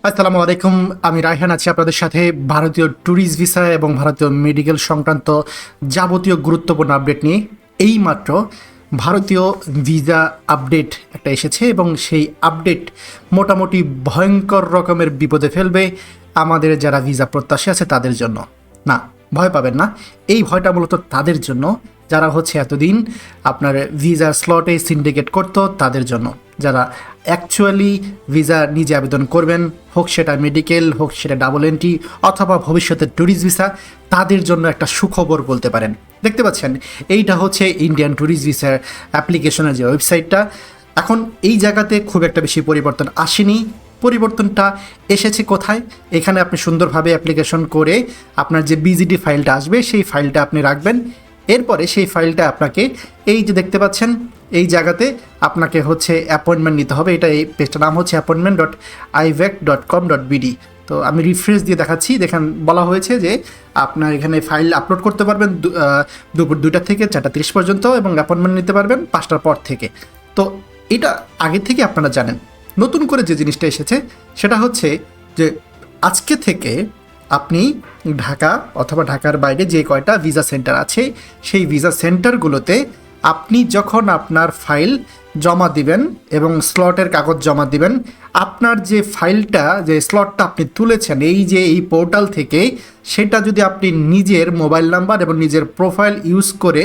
আসসালামু আলাইকুম। আমি রায়হান আছি আপনাদের সাথে ভারতীয় ট্যুরিস্ট ভিসা এবং ভারতীয় মেডিকেল সংক্রান্ত যাবতীয় গুরুত্বপূর্ণ আপডেট নিয়ে। এইমাত্র ভারতীয় ভিসা আপডেট একটা এসেছে এবং সেই আপডেট মোটামুটি ভয়ঙ্কর রকমের বিপদে ফেলবে আমাদের যারা ভিসা প্রত্যাশী আছে তাদের জন্য। না, ভয় পাবেন না। এই ভয়টা মূলত তাদের জন্য যারা এতদিন আপনার ভিসার স্লটে সিন্ডিকেট করতো, তাদের জন্য যারা অ্যাকচুয়ালি ভিসা নিজে আবেদন করবেন, হোক সেটা মেডিকেল, হোক সেটা ডাবল এন্ট্রি অথবা ভবিষ্যতের ট্যুরিস্ট ভিসা, তাদের জন্য একটা সুখবর বলতে পারেন। দেখতে পাচ্ছেন এইটা হচ্ছে ইন্ডিয়ান ট্যুরিস্ট ভিসার অ্যাপ্লিকেশনের যে ওয়েবসাইটটা। এখন এই জায়গাতে খুব একটা বেশি পরিবর্তন আসেনি। পরিবর্তনটা এসেছে কোথায়? এখানে আপনি সুন্দরভাবে অ্যাপ্লিকেশন করে আপনার যে বিজিডি ফাইলটা আসবে সেই ফাইলটা আপনি রাখবেন। এরপরে সেই ফাইলটা আপনাকে এই যে দেখতে পাচ্ছেন এই জায়গাতে আপনাকে অ্যাপয়েন্টমেন্ট নিতে হবে। এটা এই পেজটার নাম হচ্ছে appointment.ivac.com.bd। তো আমি রিফ্রেশ দিয়ে দেখাচ্ছি। দেখেন বলা হয়েছে যে আপনার এখানে ফাইল আপলোড করতে পারবেন দুপুর 2টা থেকে 4:30 পর্যন্ত এবং অ্যাপয়েন্টমেন্ট নিতে পারবেন 5টার পর থেকে। তো এটা আগে থেকে আপনারা জানেন। নতুন করে যে জিনিসটা এসেছে সেটা হচ্ছে যে আজকে থেকে আপনি ঢাকা অথবা ঢাকার বাইরে যে কয়টা ভিসা সেন্টার আছে সেই ভিসা সেন্টারগুলোতে আপনি যখন আপনার ফাইল জমা দিবেন এবং স্লটের কাগজ জমা দিবেন, আপনার যে ফাইলটা যে স্লটটা আপনি তুলেছেন এই পোর্টাল থেকে, সেটা যদি আপনি নিজের মোবাইল নাম্বার এবং নিজের প্রোফাইল ইউজ করে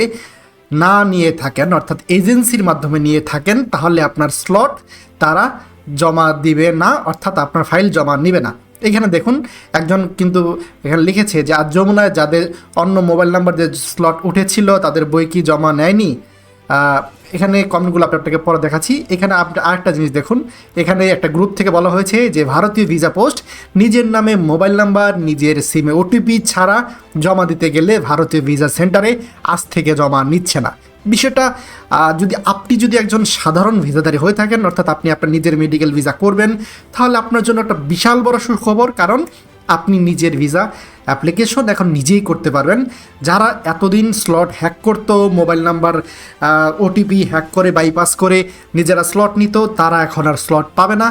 না নিয়ে থাকেন, অর্থাৎ এজেন্সির মাধ্যমে নিয়ে থাকেন, তাহলে আপনার স্লট তারা জমা দিবে না, অর্থাৎ আপনার ফাইল জমা নেবে না। এখানে দেখুন একজন কিন্তু এখানে লিখেছে যে আজ যমুনায় যাদের অন্য মোবাইল নাম্বার যে স্লট উঠেছিল তাদের বই কি জমা নেয়নি। এখানে কমেন্টগুলো আপনাকে পরে দেখাচ্ছি। এখানে আপনি আরেকটা জিনিস দেখুন, এখানে একটা গ্রুপ থেকে বলা হয়েছে যে ভারতীয় ভিসা পোস্ট নিজের নামে মোবাইল নাম্বার, নিজের সিমে ওটিপি ছাড়া জমা দিতে গেলে ভারতীয় ভিসা সেন্টারে আজ থেকে জমা নিচ্ছে না। বিষয়টা আপনি যদি একজন সাধারণ ভিসাধারী হয়ে থাকেন, অর্থাৎ আপনি আপনার নিজের মেডিকেল ভিসা করবেন, তাহলে আপনার জন্য একটা বিশাল বড় সুখবর, কারণ আপনি নিজের ভিসা অ্যাপ্লিকেশন এখন নিজেই করতে পারবেন। যারা এতদিন স্লট হ্যাক করতো, মোবাইল নাম্বার ওটিপি হ্যাক করে বাইপাস করে নিজেরা স্লট নিত, তারা এখন আর স্লট পাবে না।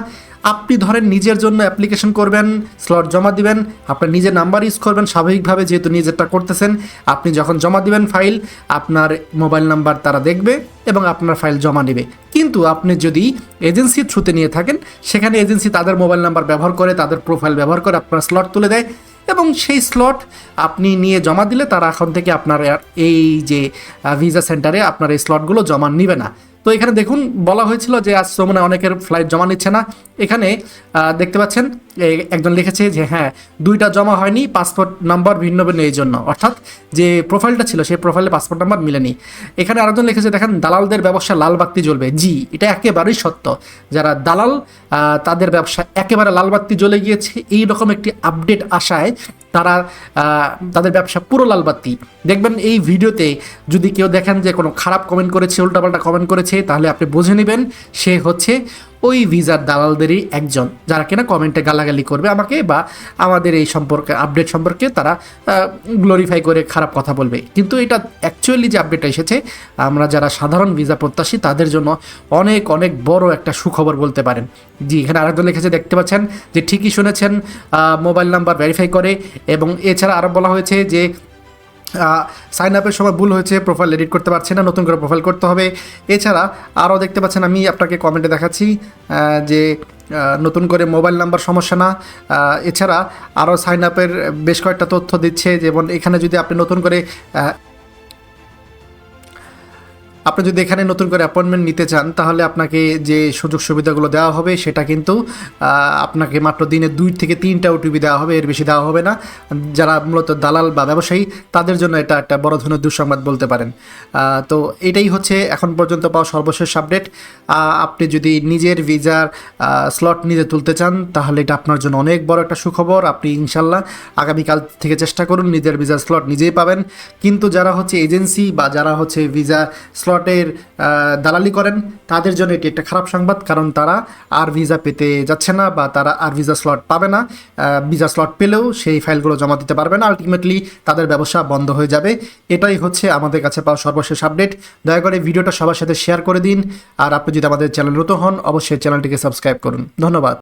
আপনি ধরেন নিজের জন্য অ্যাপ্লিকেশন করবেন, স্লট জমা দিবেন, আপনার নিজের নাম্বার ইউজ করবেন স্বাভাবিকভাবে, যেহেতু নিজেরটা করতেছেন। আপনি যখন জমা দিবেন ফাইল, আপনার মোবাইল নাম্বার তারা দেখবে এবং আপনার ফাইল জমা নেবে। কিন্তু আপনি যদি এজেন্সির থ্রুতে নিয়ে থাকেন, সেখানে এজেন্সি তাদের মোবাইল নাম্বার ব্যবহার করে, তাদের প্রোফাইল ব্যবহার করে আপনার স্লট তুলে দেয় এবং সেই স্লট আপনি নিয়ে জমা দিলে তারা এখন থেকে আপনার এই যে ভিসা সেন্টারে আপনার এই স্লটগুলো জমা নেবে না। তো এখানে দেখুন বলা হয়েছিল যে আজ যমুনা অনেকের ফ্লাইট জমা নিচ্ছে না। এখানে দেখতে পাচ্ছেন একজন লিখেছে যে হ্যাঁ, 2টা জমা হয়নি, পাসপোর্ট নাম্বার ভিন্ন ভিন্ন এই জন্য, অর্থাৎ যে প্রোফাইলটা ছিল সেই প্রোফাইলে পাসপোর্ট নাম্বার মিলেনি। এখানে আরেকজন লিখেছে দেখেন দালালদের ব্যবসা লাল বাতি জ্বলবে। জি, এটা একেবারেই সত্য। যারা দালাল তাদের ব্যবসা একেবারে লাল বাতি জ্বলে গিয়েছে। এই রকম একটি আপডেট আসায় তারা তাদের ব্যবসা পুরো লাল বাতি। দেখবেন এই ভিডিওতে যদি কেউ দেখেন যে কোনো খারাপ কমেন্ট করেছে, উল্টাপাল্টা কমেন্ট করেছে, তাহলে আপনি বুঝে নেবেন সে হচ্ছে ওই ভিসার দালালদেরই একজন, যারা কিনা কমেন্টে গালাগালি করবে আমাকে বা আমাদের এই সম্পর্কে আপডেট সম্পর্কে তারা গ্লোরিফাই করে খারাপ কথা বলবে। কিন্তু এটা অ্যাকচুয়ালি যে আপডেটটা এসেছে, আমরা যারা সাধারণ ভিসা প্রত্যাশী তাদের জন্য অনেক অনেক বড় একটা সুখবর বলতে পারেন। জি, এখানে আরেকজন লিখেছে দেখতে পাচ্ছেন যে ঠিকই শুনেছেন, মোবাইল নাম্বার ভেরিফাই করে। এবং এছাড়া আরও বলা হয়েছে যে সাইন আপের সময় ভুল হয়েছে, প্রোফাইল এডিট করতে পারছে না, নতুন করে প্রোফাইল করতে হবে। এছাড়া আরও দেখতে পাচ্ছেন, আমি আপনাকে কমেন্টে দেখাচ্ছি যে নতুন করে মোবাইল নাম্বার সমস্যা না। এছাড়া আরও সাইন আপের বেশ কয়েকটা তথ্য দিচ্ছে, যেমন এখানে যদি আপনি নতুন করে এখানে নতুন করে অ্যাপয়েন্টমেন্ট নিতে চান, তাহলে আপনাকে যে সুযোগ সুবিধাগুলো দেওয়া হবে সেটা কিন্তু আপনাকে মাত্র দিনে 2 থেকে 3টা ওটিপি দেওয়া হবে, এর বেশি দেওয়া হবে না। যারা মূলত দালাল বা ব্যবসায়ী তাদের জন্য এটা একটা বড় ধরনের দুঃসংবাদ বলতে পারেন। তো এটাই হচ্ছে এখন পর্যন্ত পাওয়া সর্বশেষ আপডেট। আপনি যদি নিজের ভিসার স্লট নিজে তুলতে চান, তাহলে এটা আপনার জন্য অনেক বড় একটা সুখবর। আপনি ইনশাল্লাহ আগামীকাল থেকে চেষ্টা করুন, নিজের ভিসার স্লট নিজেই পাবেন। কিন্তু যারা এজেন্সি বা যারা ভিসা স্লটের দালালি করেন, তাদের জন্য এটি একটা খারাপ সংবাদ, কারণ তারা আর ভিসা পেতে যাচ্ছে না বা তারা আর ভিসা স্লট পাবে না। ভিসা স্লট পেলেও সেই ফাইলগুলো জমা দিতে পারবে না, আলটিমেটলি তাদের ব্যবসা বন্ধ হয়ে যাবে। এটাই হচ্ছে আমাদের কাছে পাওয়া সর্বশেষ আপডেট। দয়া করে ভিডিওটা সবার সাথে শেয়ার করে দিন। আর আপনি যদি আমাদের চ্যানেল নতুন হন, অবশ্যই চ্যানেলটিকে সাবস্ক্রাইব করুন। ধন্যবাদ।